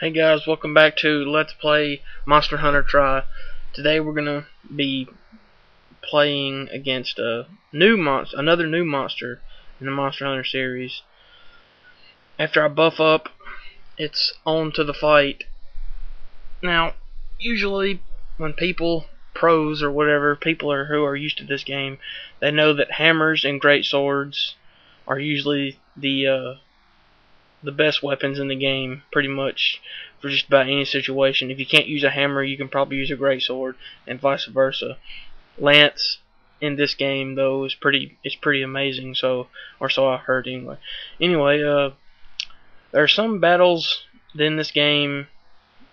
Hey guys, welcome back to Let's Play Monster Hunter Try. Today we're gonna be playing against another new monster in the Monster Hunter series. After I buff up, it's on to the fight. Now, usually when pros or whatever, who are used to this game, they know that hammers and great swords are usually the best weapons in the game, pretty much, for just about any situation. If you can't use a hammer, you can probably use a great sword, and vice versa. Lance in this game, though, is pretty amazing. So I heard anyway. There are some battles in this game,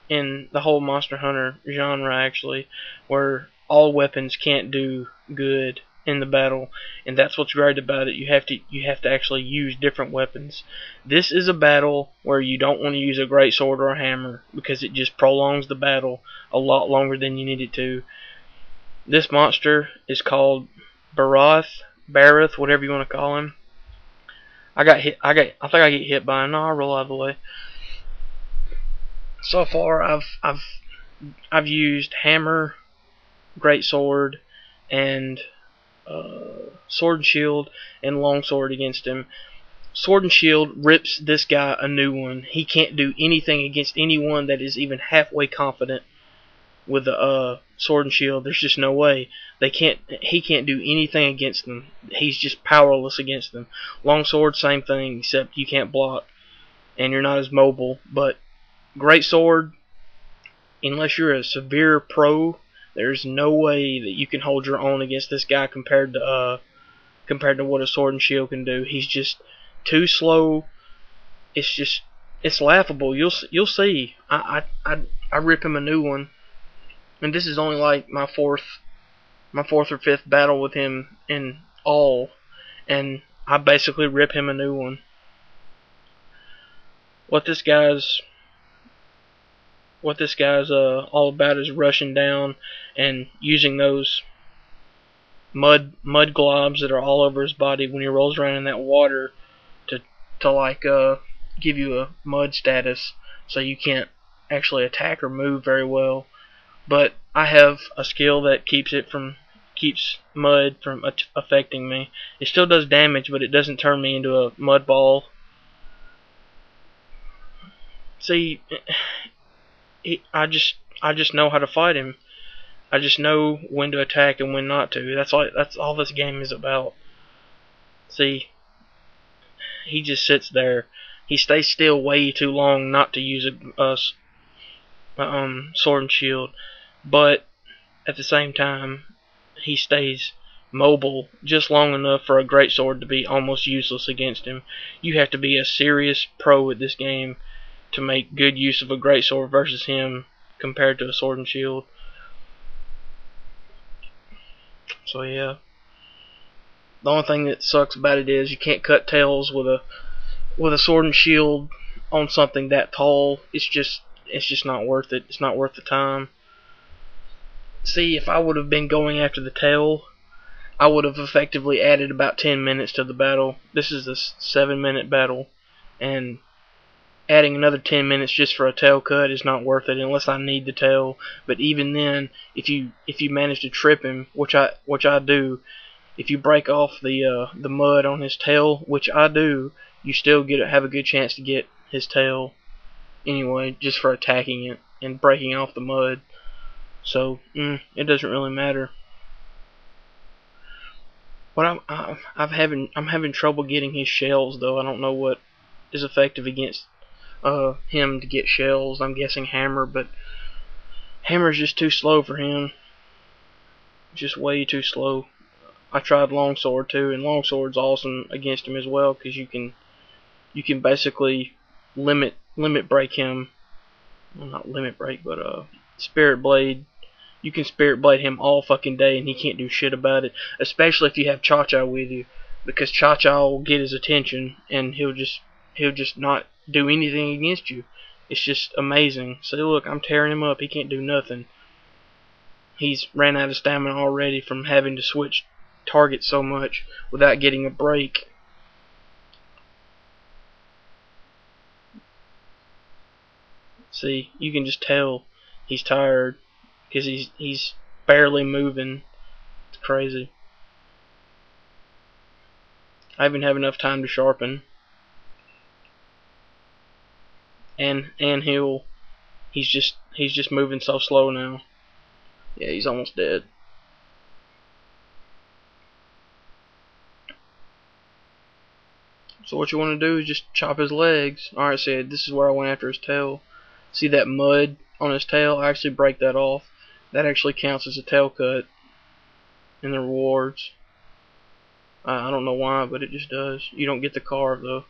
in the whole Monster Hunter genre, actually, where all weapons can't do good in the battle, and that's what's great about it. You have to actually use different weapons. This is a battle where you don't want to use a great sword or a hammer, because it just prolongs the battle a lot longer than you need it to. This monster is called Barroth, whatever you want to call him. I think I get hit by him. No, I'll roll out of the way. So far, I've used hammer, great sword, and sword and shield, and long sword against him. Sword and shield rips this guy a new one. He can't do anything against anyone that is even halfway confident with the sword and shield. There's just no way. He can't do anything against them. He's just powerless against them. Long sword, same thing, except you can't block and you're not as mobile. But great sword, unless you're a severe pro, there's no way that you can hold your own against this guy compared to what a sword and shield can do. He's just too slow. It's laughable. You'll see. I rip him a new one, and this is only like my fourth or fifth battle with him in all, and I basically rip him a new one. What this guy's all about is rushing down and using those mud globs that are all over his body when he rolls around in that water to give you a mud status, so you can't actually attack or move very well. But I have a skill that keeps mud from affecting me. It still does damage, but it doesn't turn me into a mud ball. See, I just know how to fight him. I just know when to attack and when not to. That's all this game is about. See, he just sits there. He stays still way too long not to use a sword and shield, but at the same time, he stays mobile just long enough for a great sword to be almost useless against him. You have to be a serious pro at this game to make good use of a great sword versus him compared to a sword and shield. So yeah, the only thing that sucks about it is you can't cut tails with a sword and shield on something that tall. It's just not worth it. It's not worth the time. See, if I would have been going after the tail, I would have effectively added about 10 minutes to the battle. This is a 7-minute battle, and adding another 10 minutes just for a tail cut is not worth it unless I need the tail. But even then, if you manage to trip him, which I do, if you break off the mud on his tail, which I do, you still have a good chance to get his tail anyway, just for attacking it and breaking off the mud. So it doesn't really matter. But I'm having trouble getting his shells, though. I don't know what is effective against him to get shells. I'm guessing hammer, but hammer's just too slow for him. Just way too slow. I tried longsword too, and longsword's awesome against him as well, because you can basically limit break him. Well, not limit break, but spirit blade. You can spirit blade him all fucking day, and he can't do shit about it. Especially if you have Cha-Cha with you, because Cha-Cha will get his attention, and he'll just not do anything against you. It's just amazing. So look, I'm tearing him up. He can't do nothing. He's ran out of stamina already from having to switch targets so much without getting a break. See, you can just tell he's tired because he's barely moving. It's crazy. I even have enough time to sharpen. And he's just moving so slow now. Yeah, he's almost dead. So what you want to do is just chop his legs. Alright, so this is where I went after his tail. See that mud on his tail? I actually break that off. That actually counts as a tail cut in the rewards. I don't know why, but it just does. You don't get the carve though.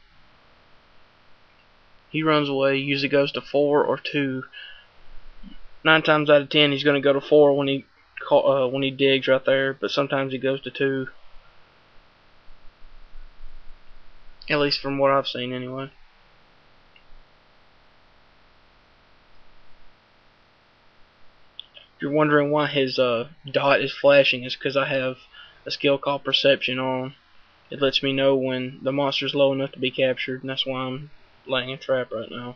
He runs away. He usually goes to 4 or 2. 9 times out of 10, he's going to go to 4 when he digs right there. But sometimes he goes to 2. At least from what I've seen, anyway. If you're wondering why his dot is flashing, it's because I have a skill called Perception on. It lets me know when the monster's low enough to be captured, and that's why I'm laying a trap right now.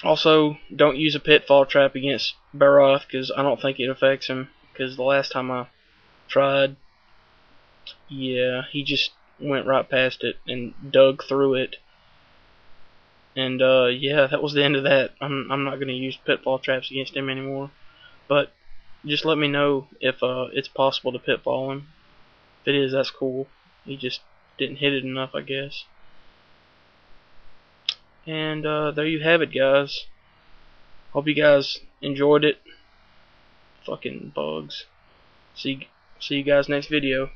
Also, don't use a pitfall trap against Barroth, because I don't think it affects him. Because the last time I tried, yeah, he just went right past it and dug through it. And yeah, that was the end of that. I'm not going to use pitfall traps against him anymore. But just let me know if it's possible to pitfall him. If it is, that's cool. He just didn't hit it enough, I guess. And there you have it, guys. Hope you guys enjoyed it. Fucking bugs. See you guys next video.